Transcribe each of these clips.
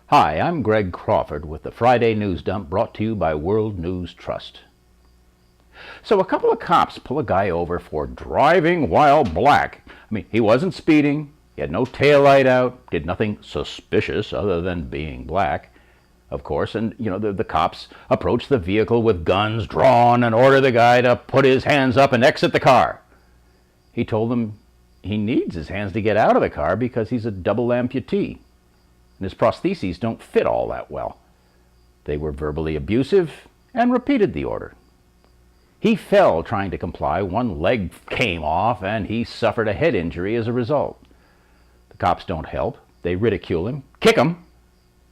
Hi, I'm Greg Crawford with the Friday News Dump, brought to you by World News Trust. So a couple of cops pull a guy over for driving while black. He wasn't speeding, he had no taillight out, did nothing suspicious other than being black, of course. And, the cops approach the vehicle with guns drawn and order the guy to put his hands up and exit the car. He told them he needs his hands to get out of the car because he's a double amputee, and his prostheses don't fit all that well. They were verbally abusive and repeated the order. He fell trying to comply, one leg came off, and he suffered a head injury as a result. The cops don't help. They ridicule him, kick him,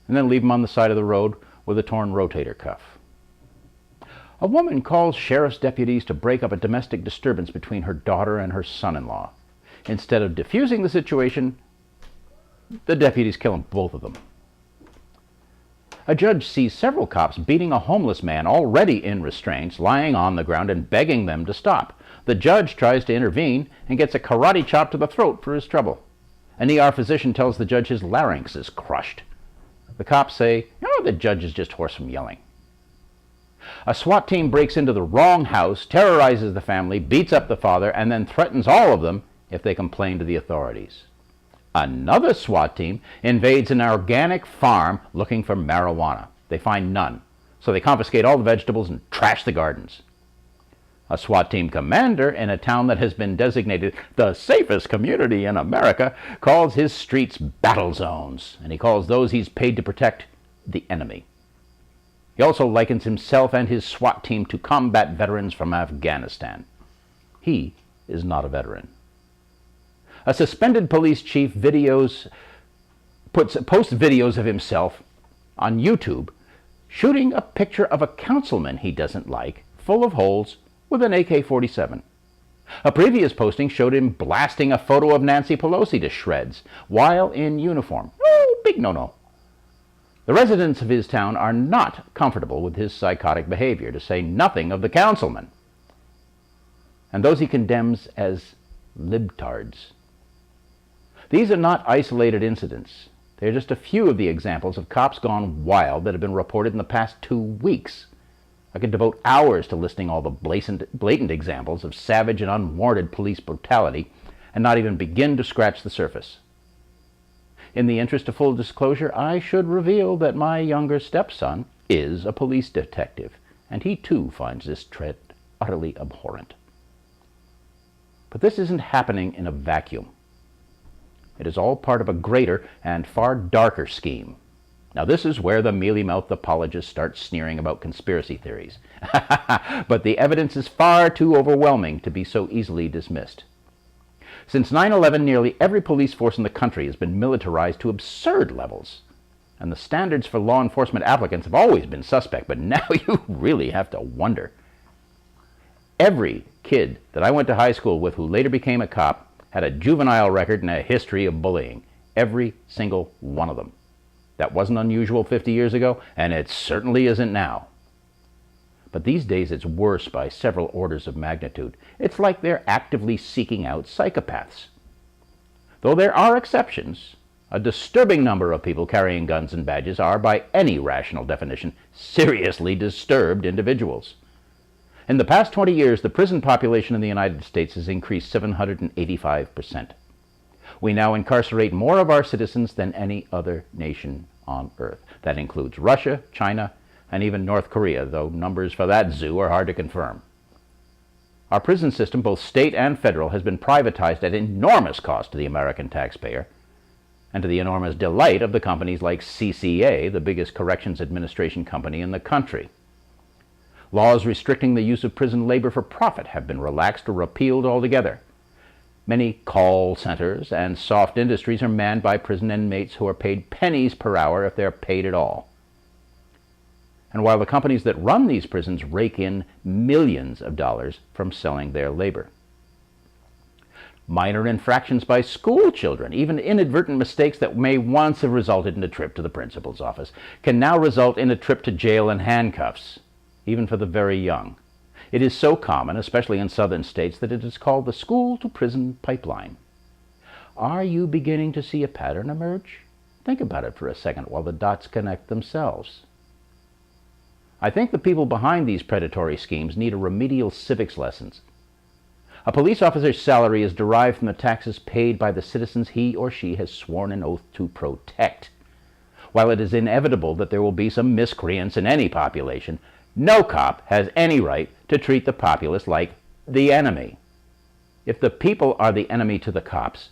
and then leave him on the side of the road with a torn rotator cuff. A woman calls sheriff's deputies to break up a domestic disturbance between her daughter and her son-in-law. Instead of diffusing the situation, the deputies kill both of them. A judge sees several cops beating a homeless man already in restraints, lying on the ground and begging them to stop. The judge tries to intervene and gets a karate chop to the throat for his trouble. An ER physician tells the judge his larynx is crushed. The cops say, the judge is just hoarse from yelling. A SWAT team breaks into the wrong house, terrorizes the family, beats up the father, and then threatens all of them if they complain to the authorities. Another SWAT team invades an organic farm looking for marijuana. They find none, so they confiscate all the vegetables and trash the gardens. A SWAT team commander in a town that has been designated the safest community in America calls his streets battle zones, and he calls those he's paid to protect the enemy. He also likens himself and his SWAT team to combat veterans from Afghanistan. He is not a veteran. A suspended police chief posts videos of himself on YouTube shooting a picture of a councilman he doesn't like, full of holes, with an AK-47. A previous posting showed him blasting a photo of Nancy Pelosi to shreds while in uniform. Oh, big no-no. The residents of his town are not comfortable with his psychotic behavior, to say nothing of the councilman, and those he condemns as libtards. These are not isolated incidents. They're just a few of the examples of cops gone wild that have been reported in the past 2 weeks. I could devote hours to listing all the blatant examples of savage and unwarranted police brutality and not even begin to scratch the surface. In the interest of full disclosure, I should reveal that my younger stepson is a police detective, and he too finds this trend utterly abhorrent. But this isn't happening in a vacuum. It is all part of a greater and far darker scheme. Now, this is where the mealy-mouthed apologists start sneering about conspiracy theories. But the evidence is far too overwhelming to be so easily dismissed. Since 9/11, nearly every police force in the country has been militarized to absurd levels. And the standards for law enforcement applicants have always been suspect, but now you really have to wonder. Every kid that I went to high school with who later became a cop had a juvenile record and a history of bullying. Every single one of them. That wasn't unusual 50 years ago, and it certainly isn't now. But these days it's worse by several orders of magnitude. It's like they're actively seeking out psychopaths. Though there are exceptions, a disturbing number of people carrying guns and badges are, by any rational definition, seriously disturbed individuals. In the past 20 years, the prison population in the United States has increased 785%. We now incarcerate more of our citizens than any other nation on earth. That includes Russia, China, and even North Korea, though numbers for that zoo are hard to confirm. Our prison system, both state and federal, has been privatized at enormous cost to the American taxpayer, and to the enormous delight of the companies like CCA, the biggest corrections administration company in the country. Laws restricting the use of prison labor for profit have been relaxed or repealed altogether. Many call centers and soft industries are manned by prison inmates who are paid pennies per hour if they're paid at all. And while the companies that run these prisons rake in millions of dollars from selling their labor. Minor infractions by school children, even inadvertent mistakes that may once have resulted in a trip to the principal's office, can now result in a trip to jail and handcuffs, even for the very young. It is so common, especially in southern states, that it is called the school-to-prison pipeline. Are you beginning to see a pattern emerge? Think about it for a second while the dots connect themselves. I think the people behind these predatory schemes need a remedial civics lessons. A police officer's salary is derived from the taxes paid by the citizens he or she has sworn an oath to protect. While it is inevitable that there will be some miscreants in any population, no cop has any right to treat the populace like the enemy. If the people are the enemy to the cops,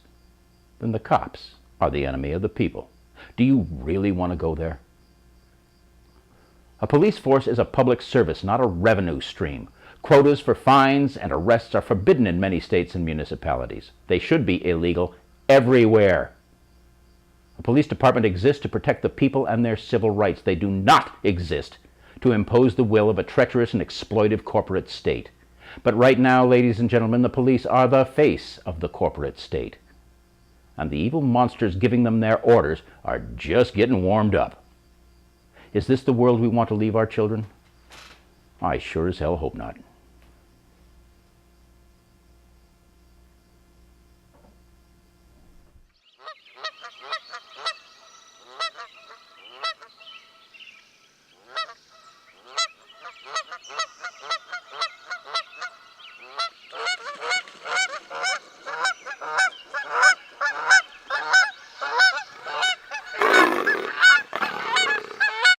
then the cops are the enemy of the people. Do you really want to go there? A police force is a public service, not a revenue stream. Quotas for fines and arrests are forbidden in many states and municipalities. They should be illegal everywhere. A police department exists to protect the people and their civil rights. They do not exist to impose the will of a treacherous and exploitive corporate state. But right now, ladies and gentlemen, the police are the face of the corporate state. And the evil monsters giving them their orders are just getting warmed up. Is this the world we want to leave our children? I sure as hell hope not.